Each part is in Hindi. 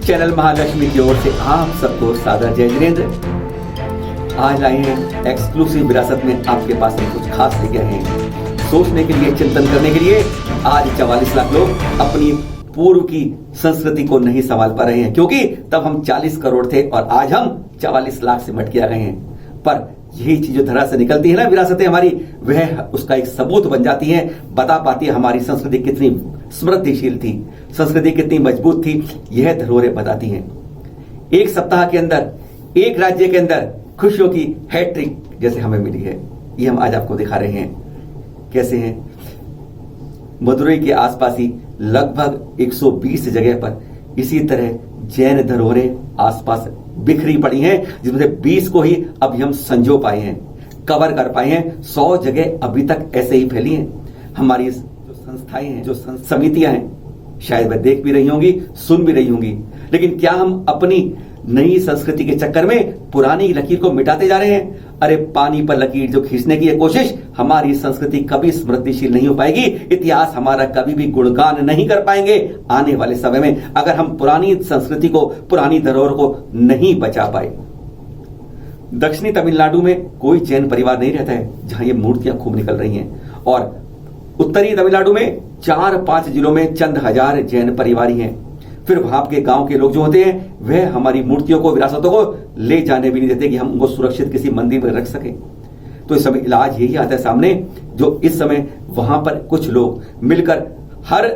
चैनल महालक्ष्मी की ओर से आप सबको सादर जय जिनेंद्र। आज आए हैं एक्सक्लूसिव विरासत में आपके पास में कुछ खास लेके आए हैं। सोचने के लिए, चिंतन करने के लिए आज 44 लाख लोग अपनी पूर्व की संस्कृति को नहीं संभाल पा रहे हैं, क्योंकि तब हम 40 करोड़ थे और आज हम 44 लाख से मटके आ गए हैं। पर यही चीज जो धरा से निकलती है ना, विरासतें हमारी, वह उसका एक सबूत बन जाती है, बता पाती है हमारी संस्कृति कितनी समृद्धिशील थी, संस्कृति कितनी मजबूत थी। यह धरोहरें बताती हैं। एक सप्ताह के अंदर, एक राज्य के अंदर खुशियों की हैट्रिक जैसे हमें मिली है, ये हम आज आपको दिखा रहे हैं। कैसे हैं? मदुरई के आसपास ही लगभग 120 जगह पर इसी तरह जैन धरोहरें आसपास बिखरी पड़ी हैं, जिसमें से 20 को ही अभी हम संजो पाए हैं, कवर कर पाए हैं। 100 जगह अभी तक ऐसे ही फैली हैं। हमारी जो संस्थाएं हैं, जो समितियां हैं, शायद वह देख भी रही होंगी, सुन भी रही होंगी, लेकिन क्या हम अपनी नई संस्कृति के चक्कर में पुरानी लकीर को मिटाते जा रहे हैं? अरे पानी पर लकीर जो खींचने की यह कोशिश, हमारी संस्कृति कभी समृद्धिशील नहीं हो पाएगी, इतिहास हमारा कभी भी गुणगान नहीं कर पाएंगे आने वाले समय में, अगर हम पुरानी संस्कृति को, पुरानी धरोहर को नहीं बचा पाए। दक्षिणी तमिलनाडु में कोई जैन परिवार नहीं रहता है जहां ये मूर्तियां खूब निकल रही हैं, और उत्तरी तमिलनाडु में 4-5 जिलों में चंद हजार जैन परिवार ही हैं। फिर वहां के गांव के लोग जो होते हैं, वह हमारी मूर्तियों को, विरासतों को ले जाने भी नहीं देते कि हम उनको सुरक्षित किसी मंदिर में रख सकें। तो इस समय इलाज यही आता है सामने, जो इस समय वहां पर कुछ लोग मिलकर हर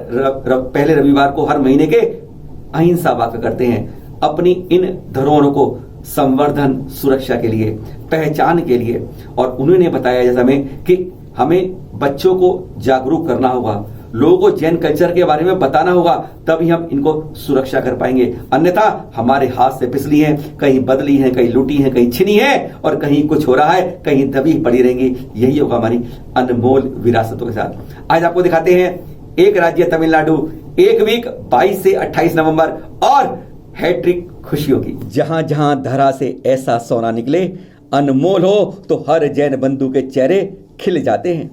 पहले रविवार को हर महीने के अहिंसा वाक्य करते हैं, अपनी इन धरोहरों को संवर्धन, सुरक्षा के लिए, पहचान के लिए। और उन्होंने बताया जैसा में कि हमें बच्चों को जागरूक करना होगा, लोगों को जैन कल्चर के बारे में बताना होगा, तभी हम इनको सुरक्षा कर पाएंगे। अन्यथा हमारे हाथ से फिसली हैं, कहीं बदली हैं, कहीं लूटी हैं, कहीं छिनी है, और कहीं कुछ हो रहा है, कहीं दबी पड़ी रहेंगी। यही होगा हमारी अनमोल विरासतों के साथ। आज आपको दिखाते हैं एक राज्य तमिलनाडु, एक वीक 22 से 28 नवंबर और हैट्रिक खुशियों की। जहां जहां धरा से ऐसा सोना निकले, अनमोल हो, तो हर जैन बंधु के चेहरे खिल जाते हैं।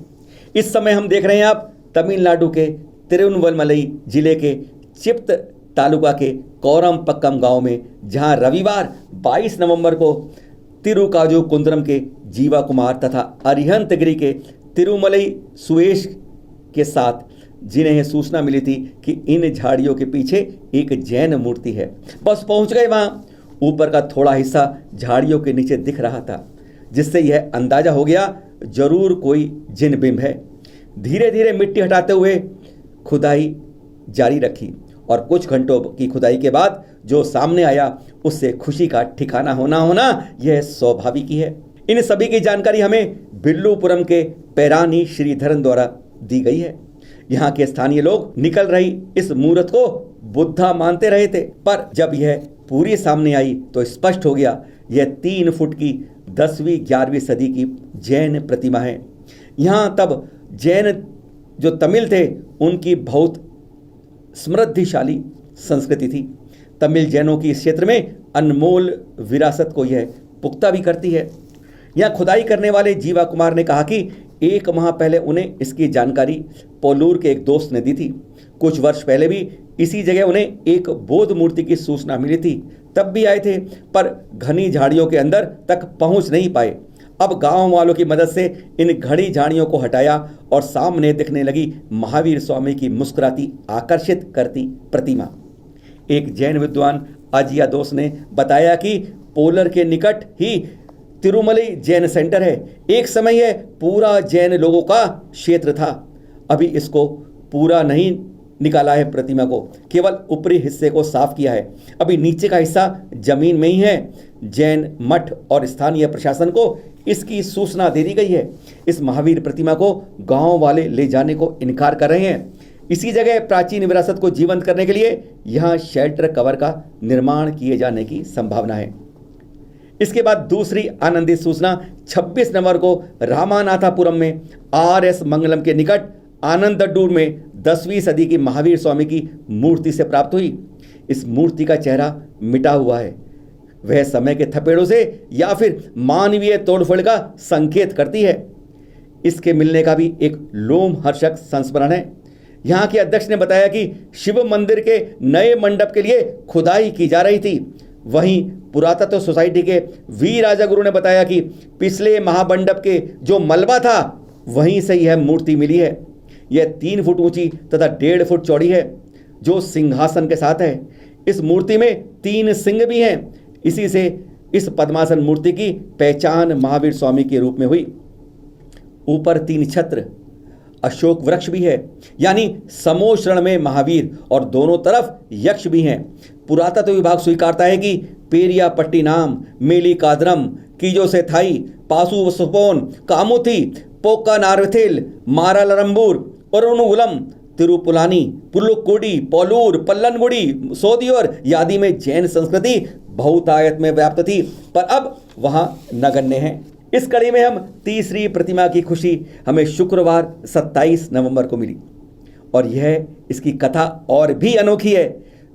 इस समय हम देख रहे हैं आप तमिलनाडु के तिरुवन्नमलई जिले के चिप्त तालुका के कोरमपक्कम गांव में, जहां रविवार 22 नवंबर को तिरुकाजुकुंद्रम के जीवा कुमार तथा अरिहंतगिरी के तिरुमलई सुएश के साथ, जिन्हें सूचना मिली थी कि इन झाड़ियों के पीछे एक जैन मूर्ति है, बस पहुंच गए वहां। ऊपर का थोड़ा हिस्सा झाड़ियों के नीचे दिख रहा था, जिससे यह अंदाजा हो गया जरूर कोई जिन बिंब है। धीरे धीरे मिट्टी हटाते हुए खुदाई जारी रखी, और कुछ घंटों की खुदाई के बाद जो सामने आया, उससे खुशी का ठिकाना होना यह स्वाभाविक ही है। इन सभी की जानकारी हमें बिल्लुपुरम के पैरानी श्रीधरन द्वारा दी गई है। यहाँ के स्थानीय लोग निकल रही इस मूर्त को बुद्धा मानते रहे थे, पर जब यह पूरी सामने आई तो स्पष्ट हो गया, यह 3 फुट की 10वीं-11वीं सदी की जैन प्रतिमा है। यहाँ तब जैन जो तमिल थे, उनकी बहुत समृद्धिशाली संस्कृति थी। तमिल जैनों की इस क्षेत्र में अनमोल विरासत को यह पुख्ता भी करती है। यहाँ खुदाई करने वाले जीवा कुमार ने कहा कि 1 माह पहले उन्हें इसकी जानकारी पोलूर के एक दोस्त ने दी थी। कुछ वर्ष पहले भी इसी जगह उन्हें एक बौद्ध मूर्ति की सूचना मिली थी, तब भी आए थे, पर घनी झाड़ियों के अंदर तक पहुंच नहीं पाए। अब गांव वालों की मदद से इन घड़ी झाड़ियों को हटाया और सामने दिखने लगी महावीर स्वामी की मुस्कुराती, आकर्षित करती प्रतिमा। एक जैन विद्वान अजिया दोस ने बताया कि पोलर के निकट ही तिरुमलई जैन सेंटर है। एक समय यह पूरा जैन लोगों का क्षेत्र था। अभी इसको पूरा नहीं निकाला है, प्रतिमा को केवल ऊपरी हिस्से को साफ किया है। अभी नीचे का हिस्सा जमीन में ही है। जैन मठ और स्थानीय प्रशासन को इसकी सूचना दे दी गई है। इस महावीर प्रतिमा को गांव वाले ले जाने को इनकार कर रहे हैं। इसी जगह प्राचीन विरासत को जीवंत करने के लिए यहां शेल्टर कवर का निर्माण किए जाने की संभावना है। इसके बाद दूसरी आनंदित सूचना 26 नवंबर को रामानाथापुरम में RS मंगलम के निकट आनंदडूर में 10वीं सदी की महावीर स्वामी की मूर्ति से प्राप्त हुई। इस मूर्ति का चेहरा मिटा हुआ है। वह समय के थपेड़ों से या फिर मानवीय तोड़फोड़ का संकेत करती है। इसके मिलने का भी एक लोमहर्षक संस्मरण है। यहाँ के अध्यक्ष ने बताया कि शिव मंदिर के नए मंडप के लिए खुदाई की जा रही थी। वहीं पुरातत्व सोसाइटी के वी राजागुरु ने बताया कि पिछले महामंडप के जो मलबा था वहीं से यह मूर्ति मिली है। यह 3 फुट ऊंची तथा 1.5 फुट चौड़ी है, जो सिंहासन के साथ है। इस मूर्ति में 3 सिंह भी हैं। इसी से इस पद्मासन मूर्ति की पहचान महावीर स्वामी के रूप में हुई। ऊपर 3 छत्र, अशोक वृक्ष भी है, यानी समोश्रण में महावीर, और दोनों तरफ यक्ष भी हैं। पुरातत्व विभाग स्वीकारता है कि पेरिया पट्टी नाम, मेली कादरम, कीजो से थाई, पासु सुपोन, कामुथी, पोका नारथिल, मारालरंबूर, अरुणुगुलम, तिरुपुलानी, पुल्लुकोडी, पोलूर, पल्लनगुड़ी, सोदियोर आदि में जैन संस्कृति बहुतायत में व्याप्त थी, पर अब वहां नगण्य है। इस कड़ी में हम तीसरी प्रतिमा की खुशी हमें शुक्रवार 27 नवंबर को मिली, और यह इसकी कथा और भी अनोखी है।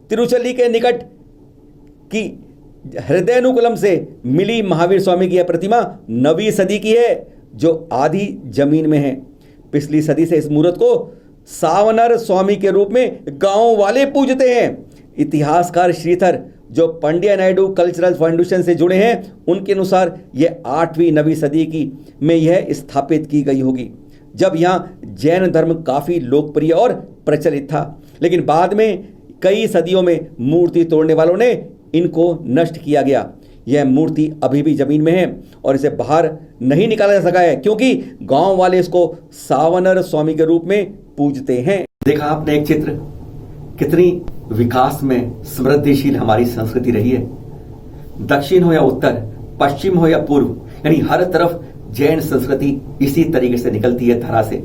तिरुचली के निकट की हृदयनुकुलम से मिली महावीर स्वामी की यह प्रतिमा 9वीं सदी की है, जो आधी जमीन में है। पिछली सदी से इस मूर्त को सावनर स्वामी के रूप में गांव वाले पूजते हैं। इतिहासकार श्रीधर, जो पंड्या नायडू कल्चरल फाउंडेशन से जुड़े हैं, उनके अनुसार यह 8वीं 9वीं सदी की में यह स्थापित की गई होगी, जब यहाँ जैन धर्म काफ़ी लोकप्रिय और प्रचलित था। लेकिन बाद में कई सदियों में मूर्ति तोड़ने वालों ने इनको नष्ट किया गया। यह मूर्ति अभी भी जमीन में है और इसे बाहर नहीं निकाला जा सका है, क्योंकि गांव वाले इसको सावनर स्वामी के रूप में पूजते हैं। देखा आपने एक चित्र, कितनी विकास में समृद्धिशील हमारी संस्कृति रही है। दक्षिण हो या उत्तर, पश्चिम हो या पूर्व, यानी हर तरफ जैन संस्कृति इसी तरीके से निकलती है धरा से।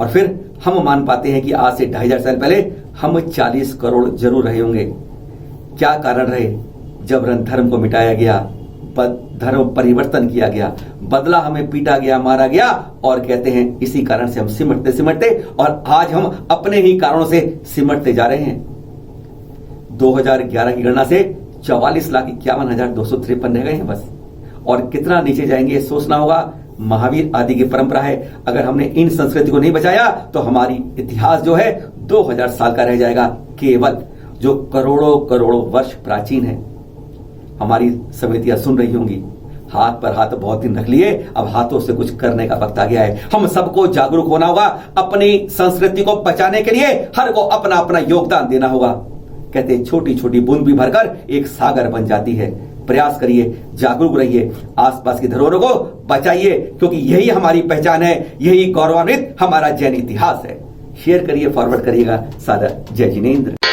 और फिर हम मान पाते हैं कि आज से 2500 साल पहले हम 40 करोड़ जरूर रहे होंगे। क्या कारण रहे? जबरन धर्म को मिटाया गया, धर्म परिवर्तन किया गया, बदला, हमें पीटा गया, मारा गया, और कहते हैं इसी कारण से हम सिमटते सिमटते, और आज हम अपने ही कारणों से सिमटते जा रहे हैं। 2011 की गणना से 44,51,253 रह गए हैं बस, और कितना नीचे जाएंगे सोचना होगा। महावीर आदि की परंपरा है, अगर हमने इन संस्कृति को नहीं बचाया तो हमारी इतिहास जो है 2000 साल का रह जाएगा केवल, जो करोड़ों करोड़ों वर्ष प्राचीन है। हमारी समितियां सुन रही होंगी, हाथ पर हाथ बहुत दिन रख लिए, अब हाथों से कुछ करने का वक्त आ गया है। हम सबको जागरूक होना होगा, अपनी संस्कृति को बचाने के लिए हर को अपना अपना योगदान देना होगा। कहते हैं छोटी छोटी बूंद भी भरकर एक सागर बन जाती है। प्रयास करिए, जागरूक रहिए, आसपास की धरोहरों को बचाइए, क्योंकि यही हमारी पहचान है, यही गौरवान्वित हमारा जैन इतिहास है। शेयर करिए, फॉरवर्ड करिएगा। सादर जय जिनेंद्र।